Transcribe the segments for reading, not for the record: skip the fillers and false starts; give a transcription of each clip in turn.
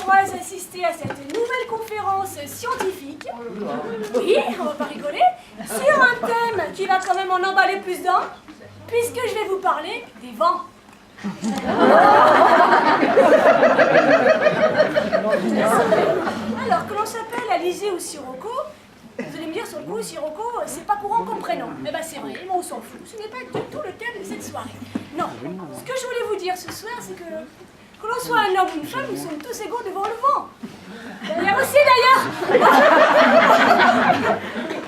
nombreuses à assister à cette nouvelle conférence scientifique. Oui, on va pas rigoler. Sur un thème qui va quand même en emballer plus d'un, puisque je vais vous parler des vents. Alors, que l'on s'appelle Alizé ou Sirocco, vous allez me dire sur le coup, Sirocco, c'est pas courant comme prénom. Eh ben c'est vrai, mais on s'en fout. Ce n'est pas du tout le thème de cette soirée. Non, ce que je voulais vous dire ce soir, c'est que l'on soit un homme ou une femme, nous sommes tous égaux devant le vent. Derrière aussi d'ailleurs.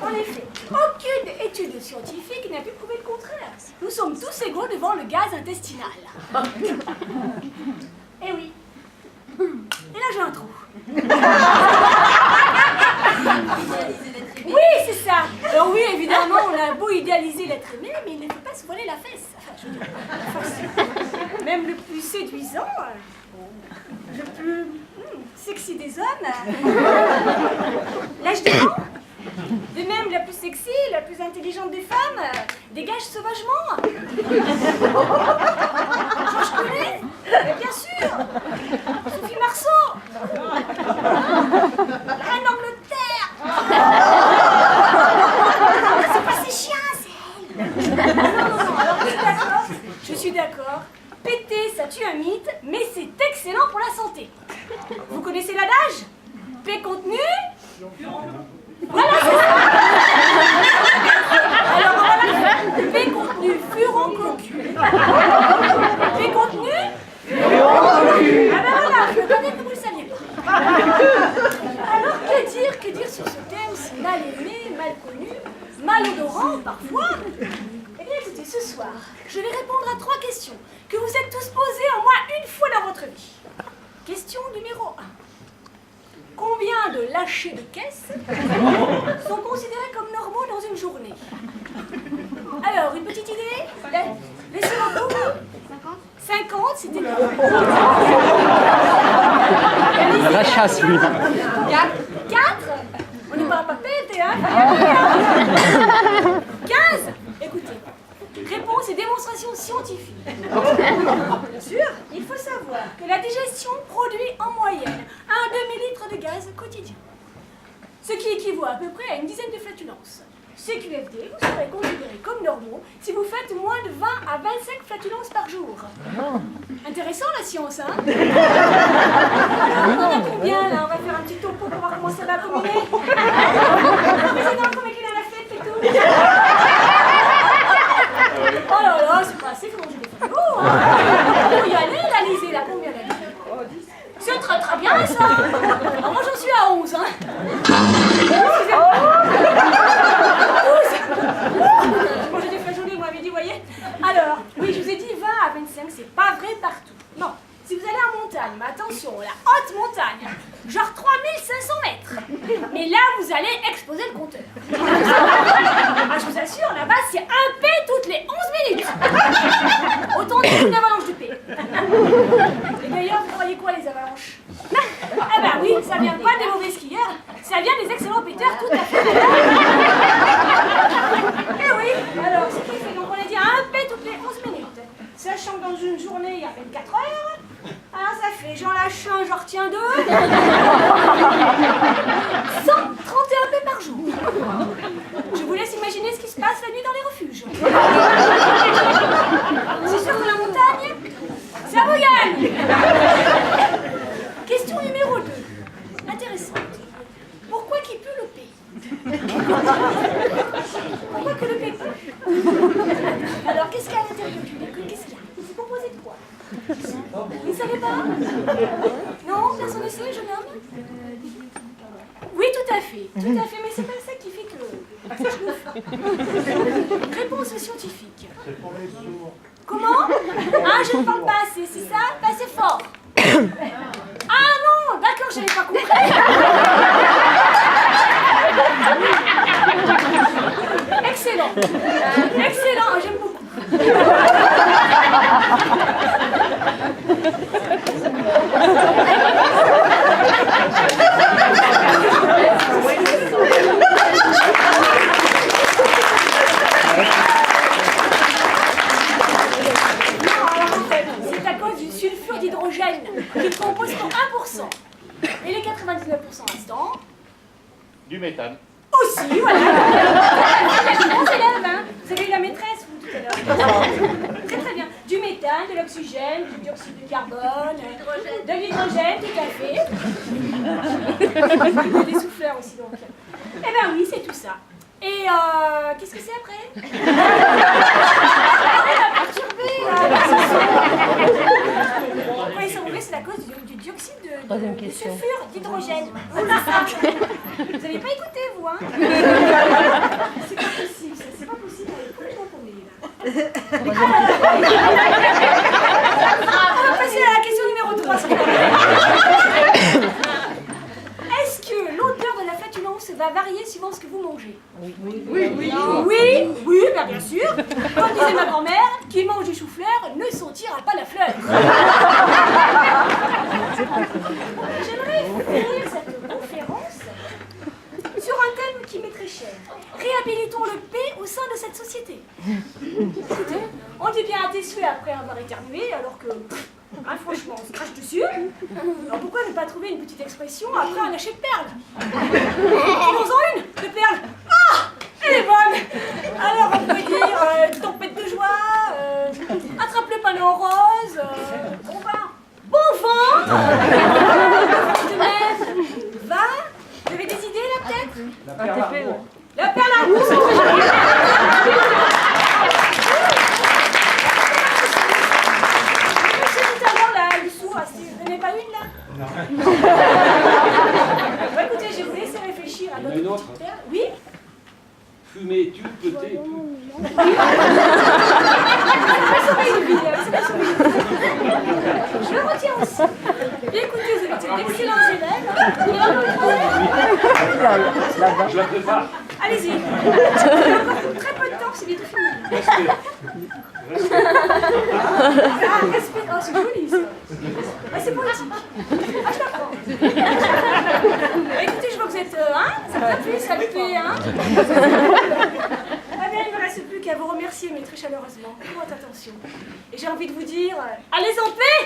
En effet, aucune étude scientifique n'a pu prouver le contraire. Nous sommes tous égaux devant le gaz intestinal. Eh oui. Et là j'ai un trou. Oui, c'est ça. Alors oui, évidemment, on a beau idéaliser l'être aimé, mais il ne faut pas se voiler la fesse. Enfin, je veux dire, même le plus séduisant, le plus sexy des hommes, l'âge des vents, de même la plus sexy, la plus intelligente des femmes, dégage sauvagement. Georges Clooney, mais bien sûr. Sophie Marceau, la reine d'Angleterre. C'est pas ses chiens, c'est elle. Non, alors je suis d'accord. Péter, ça tue un mythe, mais c'est excellent pour la santé. Vous connaissez l'adage? P contenu. Voilà, c'est ça. Alors voilà, P contenu, furon cocu. P contenu, furon cocu. Ah ben voilà, je me donnais que vous le saviez pas. Alors que dire sur ce thème si mal aimé, mal connu, mal odorant parfois? Eh bien écoutez, ce soir, je vais répondre à 3 questions que vous êtes tous posées au moins une fois dans votre vie. Question numéro 1. Combien de lâchers de caisse sont considérés comme normaux dans une journée? Alors, une petite idée? Laissez-moi vous. 50, c'était bien. La chasse, lui. 4? On n'est pas à papette, hein? 15? Écoutez, réponse et démonstration scientifique. Bien sûr, il faut savoir que la digestion produit en moyenne 1 demi-litre de gaz quotidien. Ce qui équivaut à peu près à une dizaine de flatulences. CQFD, vous serez considérés comme normaux si vous faites moins de 20 à 25 flatulences par jour. Intéressant la science, hein? Alors, on en a combien là? On va faire un petit topo pour voir comment ça va combiner. Le président, comment il a la fête et tout? Oh là là, c'est pas assez, faut manger des frigos, hein? Faut y aller, l'Alizé, là, combien elle a dit? C'est très très bien ça! Alors moi j'en suis à 11, hein? J'ai mangé des flageolets, vous m'avez dit, voyez? Alors, oui, je vous ai dit 20 à 25, c'est pas vrai partout. Non, si vous allez en montagne, mais attention, la haute montagne, genre 3500 mètres. Mais là, vous allez exploser le compteur. Ah, je vous assure, là-bas, c'est un P toutes les 11 minutes. Autant dire une avalanche de P. Et d'ailleurs, vous croyez quoi, les avalanches? Ah bah oui, ça vient pas des mauvais skieurs, ça vient des excellents péteurs, tout à fait. Eh oui, alors, ce qui fait, donc on a dit un P toutes les 11 minutes. Sachant que dans une journée, il y a 24 heures, alors ça fait, j'en lâche un, j'en retiens 2. 131 P par jour. Je vous laisse imaginer ce qui se passe la nuit dans les refuges. C'est sûr que la montagne, ça vous gagne. Question numéro 2. Intéressante. Pourquoi qu'il pue le P? Pourquoi que le P pue? Alors, qu'est-ce qu'il y a à l'intérieur du P? Qu'est-ce qu'il y a? Vous proposez de quoi? Vous ne savez pas? Non? Personne ne sait, jeune homme? Oui, tout à fait, mais c'est pas ça qui fait que ça chauffe. Réponse scientifique. Comment? Ah, je ne parle pas assez, c'est ça? Pas assez fort. Ah non, d'accord, j'avais pas compris. Excellent, excellent, j'aime beaucoup. C'est à cause du sulfure d'hydrogène qui compose pour 1%. Du méthane. Aussi, voilà. Bons élèves, hein. Vous avez eu la maîtresse, vous, tout à l'heure. Très très bien. Du méthane, de l'oxygène, du dioxyde de carbone, de l'hydrogène, tout à fait. Il y a des souffleurs aussi, donc. Eh ben oui, c'est tout ça. Et qu'est-ce que c'est après? Elle m'a perturbé, Pourquoi ils sont mauvais, c'est à cause du dioxyde de sulfure d'hydrogène. Vous n'avez pas écouté, vous, hein? C'est pas possible, ça, c'est pas possible, elle est complètement tombée, là. On va passer à la question numéro 3, s'il vous plaît. Est-ce que l'odeur de la flatulence va varier suivant ce que vous mangez? Oui, bien sûr. Comme disait ma grand-mère, qui mange du chou-fleur ne sentira pas la fleur. J'aimerais finir cette conférence sur un thème qui m'est très cher. Réhabilitons le P au sein de cette société. Écoutez, on dit bien à tes souhaits après avoir éternué, alors que... franchement, on se crache dessus. Alors pourquoi ne pas trouver une petite expression après un lâcher de perles? Trouvons-en une de perles. Ah, elle est bonne. Alors on peut dire tempête de joie, attrape le panneau en rose, bon vent. Bon vent. De même, va. Vous avez des idées là peut-être? La perle à roue. La perle à roue, c'est très joli. Vous n'en avez pas une là? Non. Bon, écoutez, je vais vous laisser réfléchir à votre petite perle. Oui? Fumer, tu peux t'es. Je le retiens aussi. Bien écoutez, vous avez été d'excellents élèves. Je la prépare. Allez-y. Vous avez encore très peu de temps, c'est bientôt fini. Ah, respect. Oh, c'est joli ça. Ah, c'est poétique. Ah, je l'apprends. Écoutez, je vois que vous êtes, ça me plaît, ça me plaît, hein. Ah bien, il ne me reste plus qu'à vous remercier, mais très chaleureusement, pour votre attention. Et j'ai envie de vous dire, allez en paix.